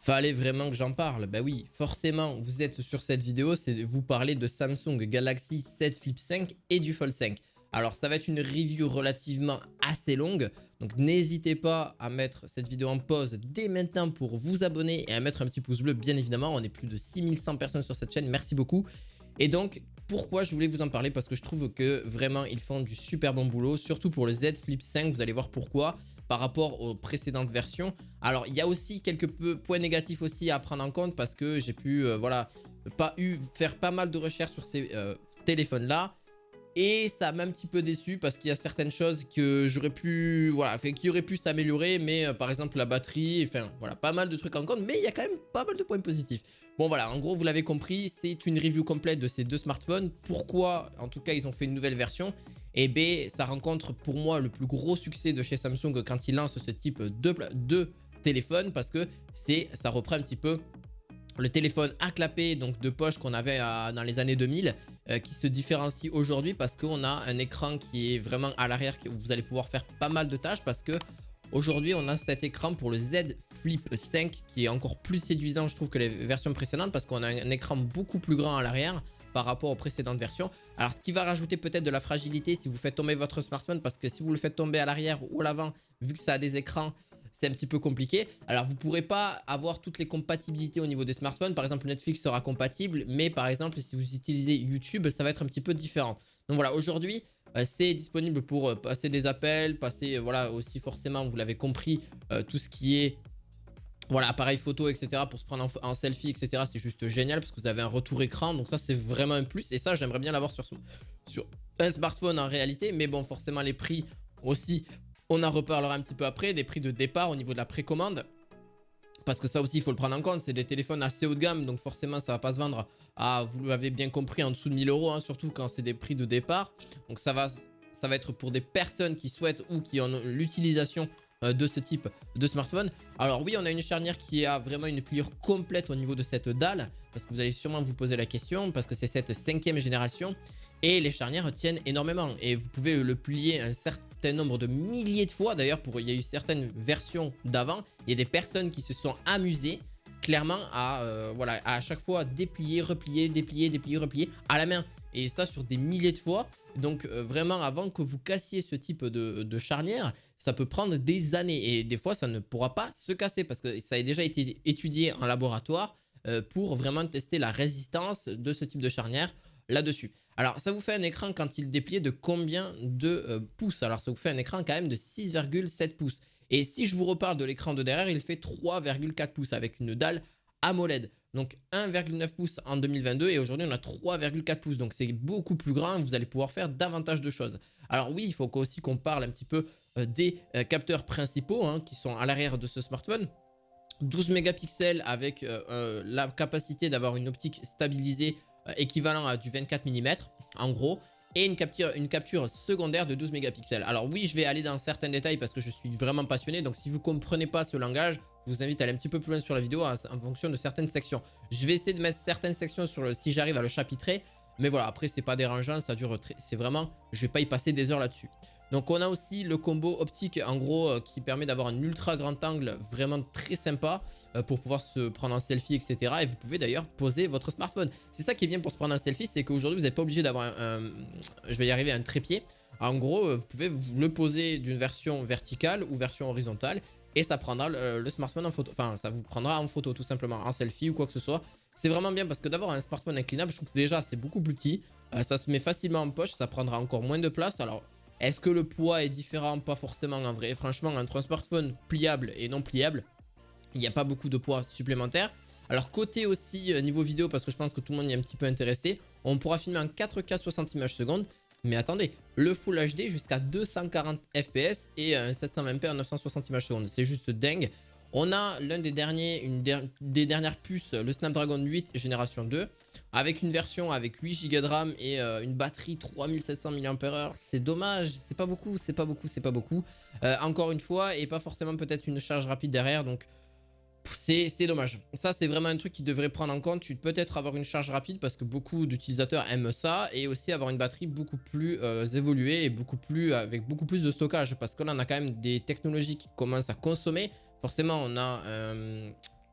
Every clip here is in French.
Fallait vraiment que j'en parle. Bah oui, forcément, vous êtes sur cette vidéo, c'est vous parler de Samsung Galaxy 7 Flip 5 et du Fold 5. Alors, ça va être une review relativement assez longue, donc n'hésitez pas à mettre cette vidéo en pause dès maintenant pour vous abonner et à mettre un petit pouce bleu, bien évidemment. On est plus de 6100 personnes sur cette chaîne, merci beaucoup. Et donc, pourquoi je voulais vous en parler? Parce que je trouve que vraiment, ils font du super bon boulot, surtout pour le Z Flip 5, vous allez voir pourquoi, par rapport aux précédentes versions. Alors, il y a aussi quelques points négatifs aussi à prendre en compte parce que j'ai pu, voilà, faire pas mal de recherches sur ces téléphones-là. Et ça m'a un petit peu déçu parce qu'il y a certaines choses que j'aurais pu, voilà, qui auraient pu s'améliorer, mais par exemple la batterie, enfin voilà, pas mal de trucs en compte, mais il y a quand même pas mal de points positifs. Bon voilà, en gros vous l'avez compris, c'est une review complète de ces deux smartphones. Pourquoi, en tout cas, ils ont fait une nouvelle version? Et B, ça rencontre pour moi le plus gros succès de chez Samsung quand ils lancent ce type de téléphone parce que ça reprend un petit peu le téléphone à clapet, donc de poche qu'on avait dans les années 2000, qui se différencie aujourd'hui parce qu'on a un écran qui est vraiment à l'arrière où vous allez pouvoir faire pas mal de tâches parce que aujourd'hui on a cet écran pour le Z Flip 5 qui est encore plus séduisant je trouve que les versions précédentes parce qu'on a un écran beaucoup plus grand à l'arrière par rapport aux précédentes versions. Alors ce qui va rajouter peut-être de la fragilité si vous faites tomber votre smartphone parce que si vous le faites tomber à l'arrière ou à l'avant, vu que ça a des écrans, c'est un petit peu compliqué. Alors vous ne pourrez pas avoir toutes les compatibilités au niveau des smartphones. Par exemple Netflix sera compatible, mais par exemple si vous utilisez YouTube, ça va être un petit peu différent. Donc voilà, aujourd'hui c'est disponible pour passer des appels, passer voilà aussi forcément, vous l'avez compris, tout ce qui est voilà, appareil photo, etc. pour se prendre en selfie, etc. C'est juste génial parce que vous avez un retour écran. Donc ça, c'est vraiment un plus. Et ça, j'aimerais bien l'avoir sur un smartphone en réalité. Mais bon, forcément, les prix aussi, on en reparlera un petit peu après. Des prix de départ au niveau de la précommande. Parce que ça aussi, il faut le prendre en compte. C'est des téléphones assez haut de gamme. Donc forcément, ça va pas se vendre à, vous l'avez bien compris, en dessous de 1000 euros. Hein, surtout quand c'est des prix de départ. Donc ça va être pour des personnes qui souhaitent ou qui ont l'utilisation de ce type de smartphone. Alors oui, on a une charnière qui a vraiment une pliure complète au niveau de cette dalle. Parce que vous allez sûrement vous poser la question. Parce que c'est cette 5e génération. Et les charnières tiennent énormément. Et vous pouvez le plier un certain nombre de milliers de fois. D'ailleurs, il y a eu certaines versions d'avant. Il y a des personnes qui se sont amusées clairement à, voilà, à chaque fois déplier, replier, déplier, déplier, replier à la main. Et ça sur des milliers de fois. Donc vraiment, avant que vous cassiez ce type de charnière, ça peut prendre des années. Et des fois, ça ne pourra pas se casser parce que ça a déjà été étudié en laboratoire pour vraiment tester la résistance de ce type de charnière là-dessus. Alors, ça vous fait un écran quand il dépliait de combien de pouces? Alors, ça vous fait un écran quand même de 6,7 pouces. Et si je vous reparle de l'écran de derrière, il fait 3,4 pouces avec une dalle AMOLED. Donc 1,9 pouces en 2022 et aujourd'hui on a 3,4 pouces. Donc c'est beaucoup plus grand, vous allez pouvoir faire davantage de choses. Alors oui, il faut aussi qu'on parle un petit peu des capteurs principaux hein, qui sont à l'arrière de ce smartphone. 12 mégapixels avec la capacité d'avoir une optique stabilisée équivalent à du 24 mm en gros et une capture secondaire de 12 mégapixels. Alors oui, je vais aller dans certains détails parce que je suis vraiment passionné. Donc si vous ne comprenez pas ce langage, je vous invite à aller un petit peu plus loin sur la vidéo en fonction de certaines sections. Je vais essayer de mettre certaines sections si j'arrive à le chapitrer. Mais voilà, après c'est pas dérangeant, ça dure, c'est vraiment, je vais pas y passer des heures là-dessus. Donc on a aussi le combo optique en gros qui permet d'avoir un ultra grand angle vraiment très sympa pour pouvoir se prendre en selfie etc. Et vous pouvez d'ailleurs poser votre smartphone. C'est ça qui est bien pour se prendre en selfie, c'est qu'aujourd'hui vous n'êtes pas obligé d'avoir je vais y arriver, un trépied. En gros vous pouvez le poser d'une version verticale ou version horizontale et ça prendra le smartphone en photo. Enfin ça vous prendra en photo tout simplement, en selfie ou quoi que ce soit. C'est vraiment bien parce que d'avoir un smartphone inclinable, je trouve que déjà c'est beaucoup plus petit. Ça se met facilement en poche, ça prendra encore moins de place. Alors est-ce que le poids est différent? Pas forcément en vrai. Franchement, entre un smartphone pliable et non pliable, il n'y a pas beaucoup de poids supplémentaire. Alors côté aussi niveau vidéo, parce que je pense que tout le monde y est un petit peu intéressé, on pourra filmer en 4K 60 images secondes. Mais attendez, le Full HD jusqu'à 240 fps et un 720p à 960 images secondes. C'est juste dingue. On a l'un des derniers, des dernières puces, le Snapdragon 8 génération 2, avec une version avec 8 Go de RAM et une batterie 3700 mAh. C'est dommage, c'est pas beaucoup, c'est pas beaucoup, c'est pas beaucoup. Encore une fois, et pas forcément peut-être une charge rapide derrière, donc c'est dommage. Ça, c'est vraiment un truc qui devrait prendre en compte. Tu peux peut-être avoir une charge rapide parce que beaucoup d'utilisateurs aiment ça. Et aussi avoir une batterie beaucoup plus évoluée et avec beaucoup plus de stockage. Parce que là, on a quand même des technologies qui commencent à consommer. Forcément, on a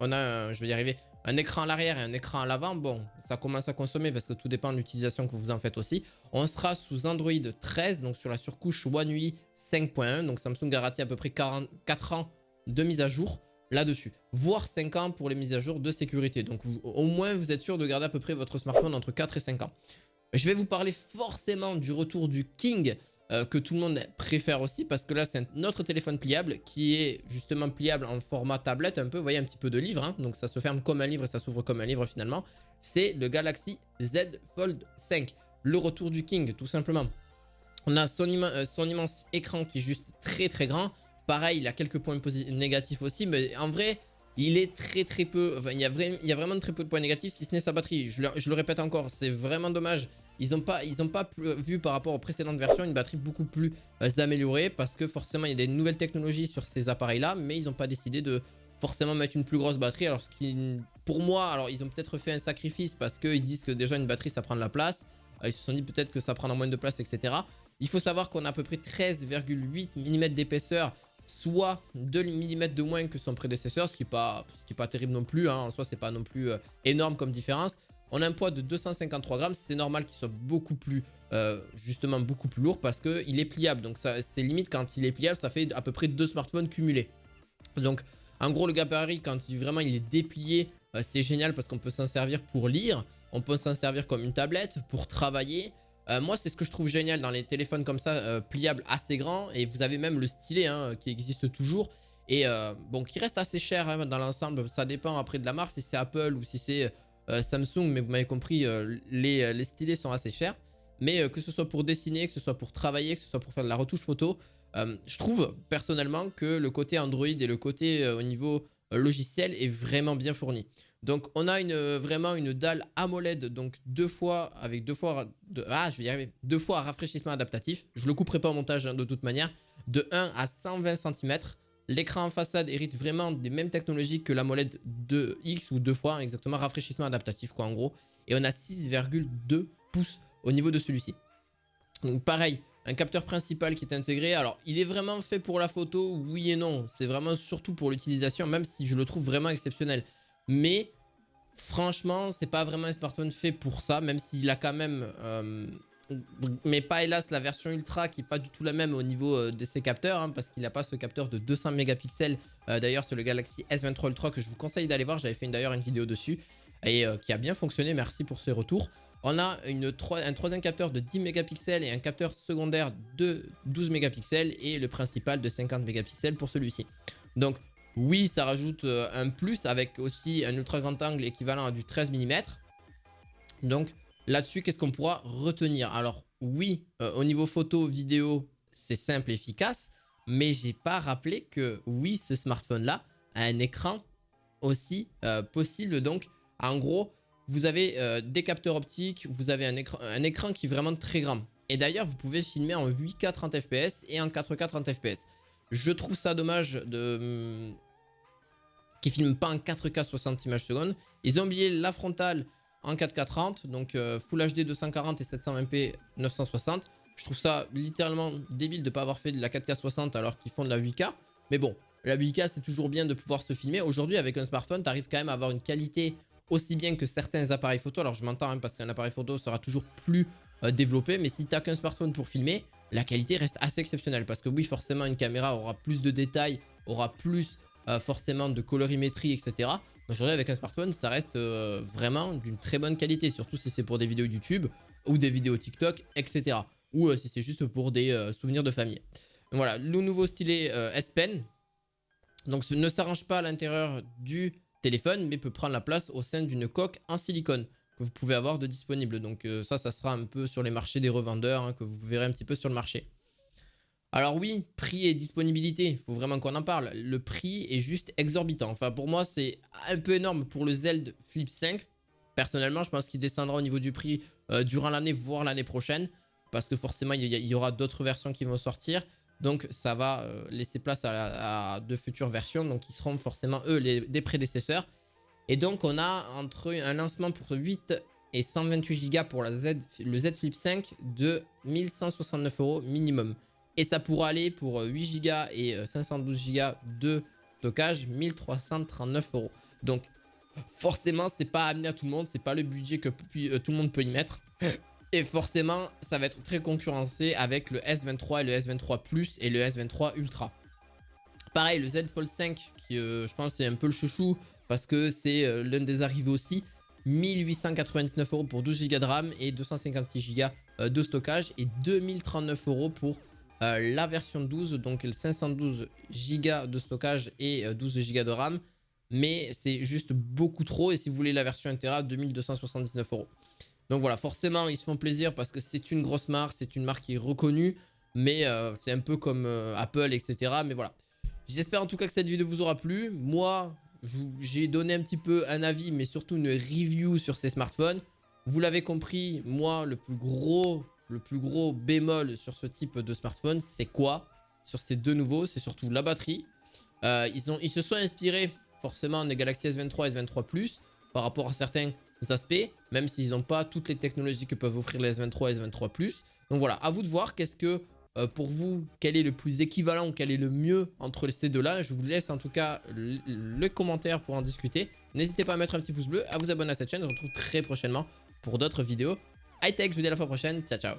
on a, je vais y arriver, un écran à l'arrière et un écran à l'avant. Bon, ça commence à consommer parce que tout dépend de l'utilisation que vous en faites aussi. On sera sous Android 13, donc sur la surcouche One UI 5.1. Donc Samsung garantit à peu près 4 ans de mise à jour là-dessus, voire 5 ans pour les mises à jour de sécurité. Donc au moins, vous êtes sûr de garder à peu près votre smartphone entre 4 et 5 ans. Je vais vous parler forcément du retour du King, que tout le monde préfère aussi, parce que là c'est un autre téléphone pliable qui est justement pliable en format tablette un peu, vous voyez, un petit peu de livre, hein, donc ça se ferme comme un livre et ça s'ouvre comme un livre finalement. C'est le Galaxy Z Fold 5, le retour du King tout simplement. On a son immense écran qui est juste très très grand. Pareil, il a quelques points négatifs aussi, mais en vrai, il est très peu. Enfin, il y a vraiment très peu de points négatifs, si ce n'est sa batterie. Je le répète encore, c'est vraiment dommage. Ils n'ont pas vu par rapport aux précédentes versions une batterie beaucoup plus améliorée, parce que forcément il y a des nouvelles technologies sur ces appareils là, mais ils n'ont pas décidé de forcément mettre une plus grosse batterie. Alors pour moi, alors ils ont peut-être fait un sacrifice parce qu'ils se disent que déjà une batterie ça prend de la place. Ils se sont dit peut-être que ça prendra moins de place, etc. Il faut savoir qu'on a à peu près 13,8 mm d'épaisseur, soit 2 mm de moins que son prédécesseur, ce qui n'est pas terrible non plus, hein. En soi c'est pas non plus énorme comme différence. On a un poids de 253 grammes, c'est normal qu'il soit beaucoup plus, justement beaucoup plus lourd parce qu'il est pliable. Donc c'est limite, quand il est pliable, ça fait à peu près 2 smartphones cumulés. Donc en gros le gabarit, quand vraiment il est déplié, c'est génial parce qu'on peut s'en servir pour lire, on peut s'en servir comme une tablette, pour travailler. Moi c'est ce que je trouve génial dans les téléphones comme ça, pliables assez grands. Et vous avez même le stylet hein, qui existe toujours. Et bon, qui reste assez cher hein, dans l'ensemble, ça dépend après de la marque, si c'est Apple ou si c'est Samsung, mais vous m'avez compris, les stylets sont assez chers. Mais que ce soit pour dessiner, que ce soit pour travailler, que ce soit pour faire de la retouche photo, je trouve personnellement que le côté Android et le côté au niveau logiciel est vraiment bien fourni. Donc on a vraiment une dalle AMOLED, donc deux fois rafraîchissement adaptatif. Je le couperai pas au montage hein, de toute manière, de 1 à 120 cm. L'écran en façade hérite vraiment des mêmes technologies que l'AMOLED 2X ou 2 fois, exactement, rafraîchissement adaptatif quoi en gros. Et on a 6,2 pouces au niveau de celui-ci. Donc pareil, un capteur principal qui est intégré. Alors il est vraiment fait pour la photo, oui et non. C'est vraiment surtout pour l'utilisation, même si je le trouve vraiment exceptionnel. Mais franchement, c'est pas vraiment un smartphone fait pour ça, même s'il a quand même... mais pas hélas la version ultra qui est pas du tout la même au niveau de ses capteurs hein, parce qu'il n'a pas ce capteur de 200 mégapixels. D'ailleurs c'est le Galaxy S23 Ultra que je vous conseille d'aller voir, j'avais fait d'ailleurs une vidéo dessus et qui a bien fonctionné, merci pour ces retours. On a un troisième capteur de 10 mégapixels et un capteur secondaire de 12 mégapixels et le principal de 50 mégapixels pour celui-ci. Donc oui, ça rajoute un plus avec aussi un ultra grand angle équivalent à du 13 mm. Donc là-dessus, qu'est-ce qu'on pourra retenir? Alors oui, au niveau photo, vidéo, c'est simple et efficace. Mais j'ai pas rappelé que oui, ce smartphone-là a un écran aussi possible. Donc en gros, vous avez des capteurs optiques, vous avez un écran qui est vraiment très grand. Et d'ailleurs, vous pouvez filmer en 8K 30 fps et en 4K 30 fps. Je trouve ça dommage qu'ils ne filment pas en 4K 60 images secondes. Ils ont oublié la frontale en 4K 30, donc Full HD 240 et 720p 960. Je trouve ça littéralement débile de ne pas avoir fait de la 4K 60 alors qu'ils font de la 8K. Mais bon, la 8K c'est toujours bien de pouvoir se filmer. Aujourd'hui avec un smartphone, tu arrives quand même à avoir une qualité aussi bien que certains appareils photo. Alors je m'entends hein, parce qu'un appareil photo sera toujours plus développé. Mais si tu n'as qu'un smartphone pour filmer, la qualité reste assez exceptionnelle. Parce que oui, forcément une caméra aura plus de détails, aura plus forcément de colorimétrie, etc. Aujourd'hui avec un smartphone ça reste vraiment d'une très bonne qualité, surtout si c'est pour des vidéos YouTube ou des vidéos TikTok, etc. Ou si c'est juste pour des souvenirs de famille. Donc voilà, le nouveau stylet S Pen, donc ne s'arrange pas à l'intérieur du téléphone mais peut prendre la place au sein d'une coque en silicone que vous pouvez avoir de disponible. Donc ça sera un peu sur les marchés des revendeurs hein, que vous verrez un petit peu sur le marché. Alors oui, prix et disponibilité, il faut vraiment qu'on en parle. Le prix est juste exorbitant. Enfin pour moi c'est un peu énorme pour le Z Flip 5. Personnellement je pense qu'il descendra au niveau du prix durant l'année, voire l'année prochaine. Parce que forcément il y aura d'autres versions qui vont sortir. Donc ça va laisser place à de futures versions. Donc qui seront forcément eux des prédécesseurs. Et donc on a entre un lancement pour 8 et 128 Go pour le Z Flip 5 de 1169 € minimum. Et ça pourra aller pour 8 Go et 512 Go de stockage, 1339 €. Donc forcément, c'est pas amené à tout le monde, c'est pas le budget que tout le monde peut y mettre. Et forcément, ça va être très concurrencé avec le S23 et le S23 Plus et le S23 Ultra. Pareil, le Z Fold 5, qui je pense c'est un peu le chouchou parce que c'est l'un des arrivés aussi. 1899 € pour 12 Go de RAM et 256 Go de stockage et 2039 € pour la version 12, donc 512 Go de stockage et 12 Go de RAM. Mais c'est juste beaucoup trop et si vous voulez la version 1 Tera, 2279 €. Donc voilà, forcément ils se font plaisir parce que c'est une grosse marque, c'est une marque qui est reconnue, mais c'est un peu comme Apple, etc. Mais voilà, j'espère en tout cas que cette vidéo vous aura plu. Moi, j'ai donné un petit peu un avis, mais surtout une review sur ces smartphones. Vous l'avez compris, moi, le plus gros bémol sur ce type de smartphone, c'est quoi? Sur ces deux nouveaux, c'est surtout la batterie. Ils se sont inspirés forcément des Galaxy S23 et S23 Plus par rapport à certains aspects, même s'ils n'ont pas toutes les technologies que peuvent offrir les S23 et S23 Plus. Donc voilà, à vous de voir qu'est-ce que pour vous, quel est le plus équivalent ou quel est le mieux entre ces deux-là. Je vous laisse en tout cas le commentaire pour en discuter. N'hésitez pas à mettre un petit pouce bleu, à vous abonner à cette chaîne. On se retrouve très prochainement pour d'autres vidéos high-tech. Je vous dis à la fois prochaine. Ciao, ciao.